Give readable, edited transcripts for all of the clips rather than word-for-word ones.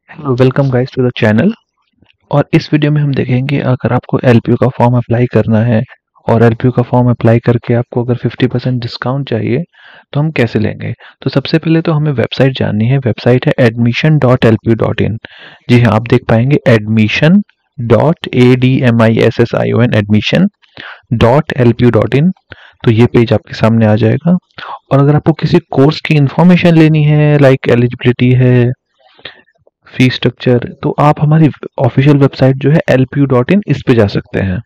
Hello welcome guys to the channel. और इस video में हम देखेंगे अगर आपको एलपीयू का फॉर्म अप्लाई करना है और एलपीयू का फॉर्म अप्लाई करके आपको अगर 50% डिस्काउंट चाहिए तो हम कैसे लेंगे। तो सबसे पहले तो हमें वेबसाइट जाननी है। वेबसाइट है admission.lpu.in। जी हाँ, आप देख पाएंगे admission.admission admission.lpu.in। तो ये पेज आपके सामने आ जाएगा। और अगर आपको किसी कोर्स की इंफॉर्मेशन लेनी है लाइक एलिजिबिलिटी है, फी स्ट्रक्चर, तो आप हमारी ऑफिशियल वेबसाइट जो है lpu.in इस पे जा सकते हैं।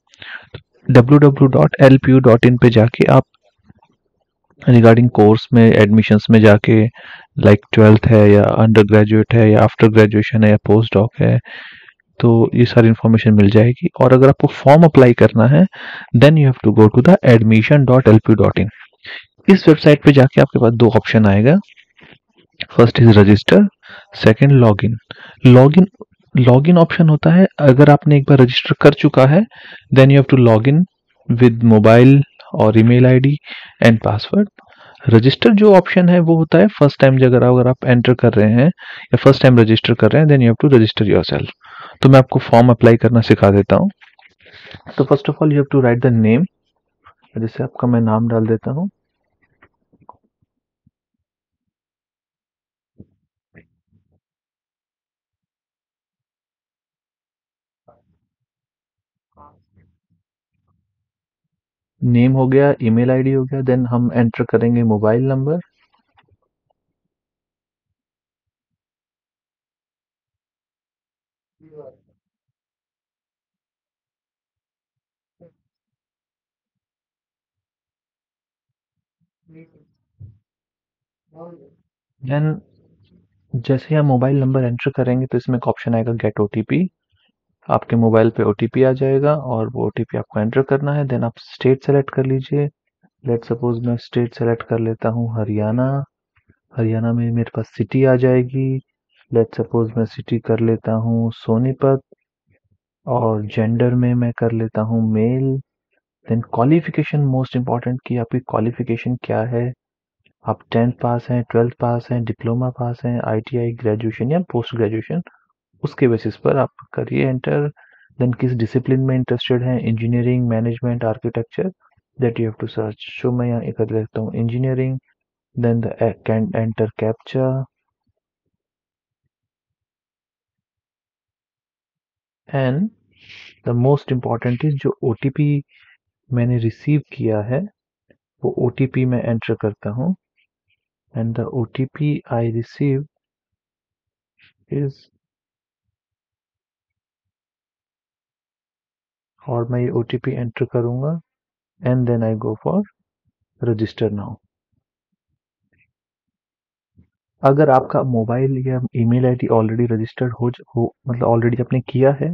www.lpu.in पे जाके आप रिगार्डिंग कोर्स में एडमिशन्स में जाके लाइक ट्वेल्थ है या अंडर ग्रेजुएट है या आफ्टर ग्रेजुएशन है या पोस्ट डॉक है, तो ये सारी इन्फॉर्मेशन मिल जाएगी। और अगर आपको फॉर्म अप्लाई करना है then you have to go to the admission.lpu.in। इस वेबसाइट पे जाके आपके पास दो ऑप्शन आएगा। First is register, second login. Login login option होता है अगर आपने एक बार रजिस्टर कर चुका है then you have to log in with mobile और email ID and password. Register जो ऑप्शन है वो होता है फर्स्ट टाइम अगर आप एंटर कर रहे हैं या फर्स्ट टाइम रजिस्टर कर रहे हैं then you have to register yourself. तो मैं आपको फॉर्म अप्लाई करना सिखा देता हूँ। तो first of all you have to write the name. जैसे आपका मैं नाम डाल देता हूँ। नेम हो गया, ईमेल आईडी हो गया, देन हम एंटर करेंगे मोबाइल नंबर। देन जैसे हम मोबाइल नंबर एंटर करेंगे तो इसमें एक ऑप्शन आएगा गेट ओटीपी। आपके मोबाइल पे ओटीपी आ जाएगा और वो ओटीपी आपको एंटर करना है। देन आप स्टेट सेलेक्ट कर लीजिए। लेट सपोज मैं स्टेट सेलेक्ट कर लेता हूँ हरियाणा। हरियाणा में मेरे पास सिटी आ जाएगी। लेट सपोज मैं सिटी कर लेता हूँ सोनीपत। और जेंडर में मैं कर लेता हूँ mail. Then qualification most important कि आपकी क्वालिफिकेशन क्या है। आप 10th पास हैं, 12th पास हैं, डिप्लोमा पास हैं, आईटीआई ग्रेजुएशन या पोस्ट ग्रेजुएशन, उसके बेसिस पर आप करिए एंटर। देन किस डिसिप्लिन में इंटरेस्टेड हैं, engineering, management, architecture, that you have to search. So मैं यहाँ कर लेता हूँ engineering. Then the can enter captcha and the most important is जो ओटीपी मैंने रिसीव किया है वो ओटीपी मैं एंटर करता हूँ। And the OTP I receive is, और मैं ये ओटीपी एंटर करूंगा and then I go for register now. अगर आपका मोबाइल या ईमेल आईडी ऑलरेडी रजिस्टर्ड हो मतलब ऑलरेडी आपने किया है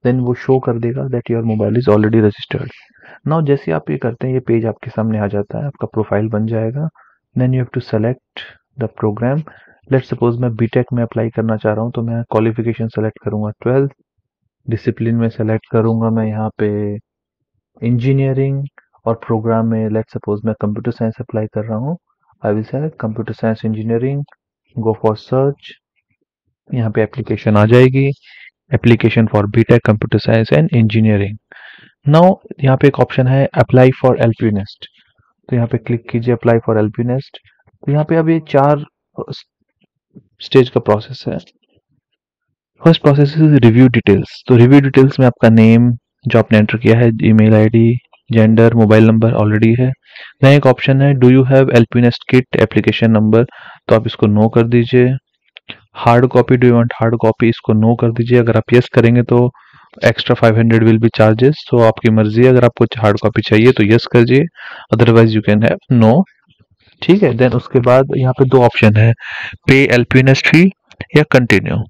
देन वो शो कर देगा that your mobile is already registered. Now जैसे आप ये करते हैं ये पेज आपके सामने आ जाता है, आपका प्रोफाइल बन जाएगा। Then you have to select the program. Let suppose मैं बीटेक में अप्लाई करना चाह रहा हूँ तो मैं क्वालिफिकेशन सेलेक्ट करूंगा 12th। डिसिप्लिन में सेलेक्ट करूंगा मैं यहाँ पे इंजीनियरिंग। और प्रोग्राम में लेट सपोज मैं कंप्यूटर साइंस अप्लाई कर रहा हूँ। I will select computer science engineering, go for search. यहाँ पे एप्लीकेशन आ जाएगी, application for BTech computer science and engineering. Now यहाँ पे एक ऑप्शन है अप्लाई फॉर एलपी नेस्ट। तो यहाँ पे क्लिक कीजिए अप्लाई फॉर एलपी नेस्ट। तो यहाँ पे अब ये 4 स्टेज का प्रोसेस है। First process is review details. तो रिव्यू डिटेल्स में आपका नेम जो आपने एंटर किया है, email ID, gender, mobile number already है। यहाँ एक ऑप्शन है do you have LP nest kit application number, तो आप इसको नो कर दीजिए। Hard copy, do you want hard copy, इसको नो कर दीजिए। अगर आप यस करेंगे तो एक्स्ट्रा 500 विल बी चार्जेस, तो आपकी मर्जी है। अगर आपको हार्ड कॉपी चाहिए तो यस करिए, otherwise you can have no. ठीक है। देन उसके बाद यहाँ पे दो ऑप्शन है, पे एलपीएनएस फी या कंटिन्यू।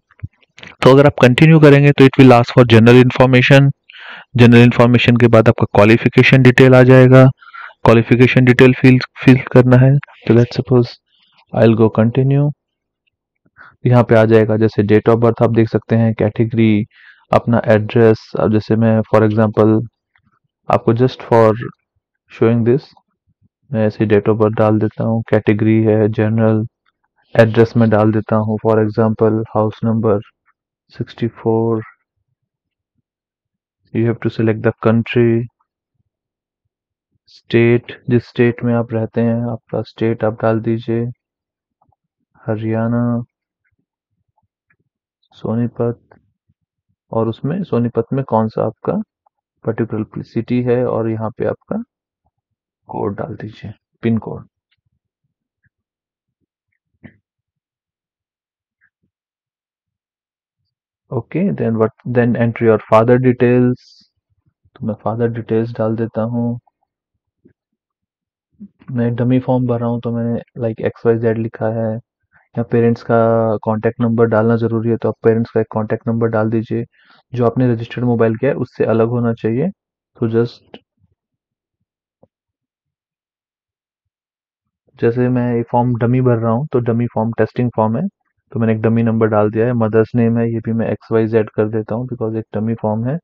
तो अगर आप कंटिन्यू करेंगे तो it will ask for general information. General information के बाद आपका क्वालिफिकेशन डिटेल आ जाएगा। क्वालिफिकेशन डिटेल फिल फिल करना है। तो let's suppose I will go continue. यहाँ पे आ जाएगा जैसे डेट ऑफ बर्थ आप देख सकते हैं, कैटेगरी, अपना एड्रेस। अब जैसे मैं फॉर एग्जांपल आपको जस्ट फॉर शोइंग दिस मैं ऐसे डेट ऑफ बर्थ डाल देता हूँ, कैटेगरी है जनरल, एड्रेस में डाल देता हूँ for example house number 64. You have to select the country, state, जिस स्टेट में आप रहते हैं आपका स्टेट आप डाल दीजिए, हरियाणा, सोनीपत, और उसमें सोनीपत में कौन सा आपका पर्टिकुलर सिटी है, और यहाँ पे आपका कोड डाल दीजिए, pin code. Okay, then enter your father details. तो मैं फादर डिटेल्स डाल देता हूँ। मैं डमी फॉर्म भर रहा हूँ तो मैंने लाइक XYZ लिखा है। या पेरेंट्स का कांटेक्ट नंबर डालना ज़रूरी है तो आप पेरेंट्स का एक कांटेक्ट नंबर डाल दीजिए जो आपने रजिस्टर्ड मोबाइल किया है उससे अलग होना चाहिए। तो जस्ट जैसे मैं ये फॉर्म डमी भर रहा हूँ तो डमी फॉर्म टेस्टिंग फॉर्म है, तो मैंने एक डमी नंबर डाल दिया है। मदर्स नेम है, ये भी मैं XYZ कर देता हूँ बिकॉज एक डमी फॉर्म है।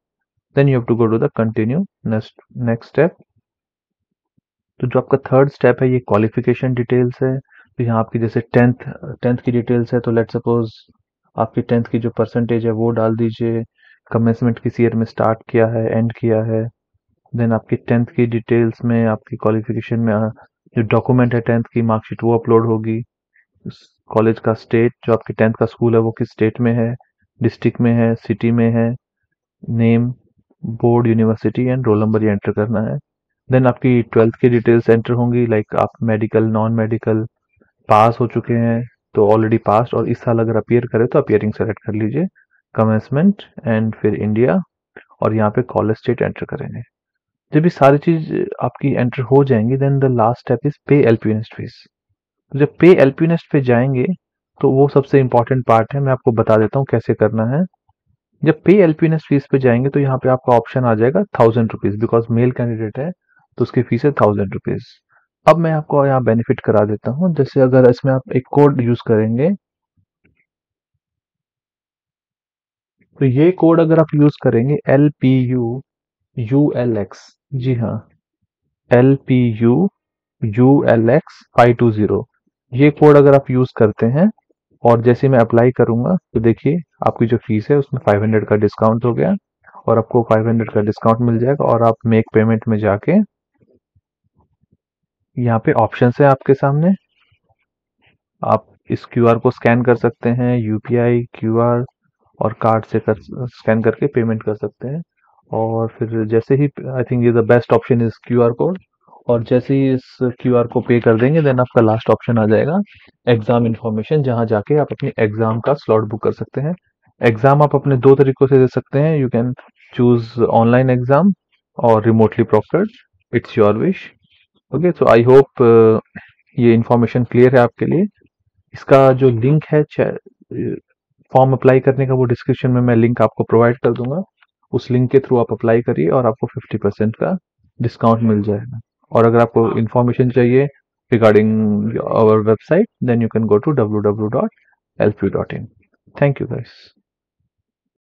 Then you have to go to the continue next next step. तो जो आपका थर्ड स्टेप है ये क्वालिफिकेशन डिटेल्स है। तो यहाँ आपकी जैसे टेंथ टेंथ की डिटेल्स है, तो लेट सपोज आपकी टेंथ की जो परसेंटेज है वो डाल दीजिए, कमेंसमेंट किस ईयर में स्टार्ट किया है, एंड किया है। देन आपकी टेंथ की डिटेल्स में आपकी क्वालिफिकेशन में जो डॉक्यूमेंट है टेंथ की मार्कशीट वो अपलोड होगी। कॉलेज का स्टेट, जो आपके टेंथ का स्कूल है वो किस स्टेट में है, डिस्ट्रिक्ट में है, सिटी में है, name, board, university and roll number ये एंटर करना है। देन आपकी ट्वेल्थ की डिटेल्स एंटर होंगी, लाइक आप मेडिकल, नॉन मेडिकल, पास हो चुके हैं तो ऑलरेडी पास, और इस साल अगर अपीयर करें तो अपीयरिंग सेलेक्ट कर लीजिए, कमेंसमेंट एंड फिर इंडिया, और यहाँ पे कॉलेज स्टेट एंटर करेंगे। जब ये सारी चीज आपकी एंटर हो जाएंगी then the last step is pay LP NEST fees. तो जब पे एलपी नेस्ट पे जाएंगे तो वो सबसे इंपॉर्टेंट पार्ट है, मैं आपको बता देता हूँ कैसे करना है। जब पे एलपीएनएस फीस पे जाएंगे तो यहाँ पे आपका ऑप्शन आ जाएगा 1000 रुपीज, बिकॉज मेल कैंडिडेट है तो उसकी फीस है 1000 रुपीज। अब मैं आपको यहाँ बेनिफिट करा देता हूँ, जैसे अगर इसमें आप एक कोड यूज करेंगे तो ये कोड अगर आप यूज करेंगे LPUULX, जी हाँ, LPUULX 520, ये कोड अगर आप यूज करते हैं और जैसे मैं अप्लाई करूंगा तो देखिए आपकी जो फीस है उसमें 500 का डिस्काउंट हो गया, और आपको 500 का डिस्काउंट मिल जाएगा। और आप मेक पेमेंट में जाके यहाँ पे ऑप्शन है आपके सामने, आप इस क्यूआर को स्कैन कर सकते हैं, यूपीआई क्यूआर और कार्ड से स्कैन करके पेमेंट कर सकते हैं। और फिर जैसे ही आई थिंक ये the best option is QR code, और जैसे ही इस क्यूआर को पे कर देंगे देन आपका लास्ट ऑप्शन आ जाएगा एग्जाम इन्फॉर्मेशन, जहां जाके आप अपनी एग्जाम का स्लॉट बुक कर सकते हैं। एग्जाम आप अपने दो तरीकों से दे सकते हैं, you can choose online exam और remotely proctored, it's your wish. Okay, so I hope ये इन्फॉर्मेशन क्लियर है आपके लिए। इसका जो लिंक है फॉर्म अप्लाई करने का वो डिस्क्रिप्शन में मैं लिंक आपको प्रोवाइड कर दूंगा, उस लिंक के थ्रू आप अप्लाई करिए और आपको 50% का डिस्काउंट मिल जाएगा। और अगर आपको इन्फॉर्मेशन चाहिए regarding our website then you can go to www.lp.in। Thank you guys.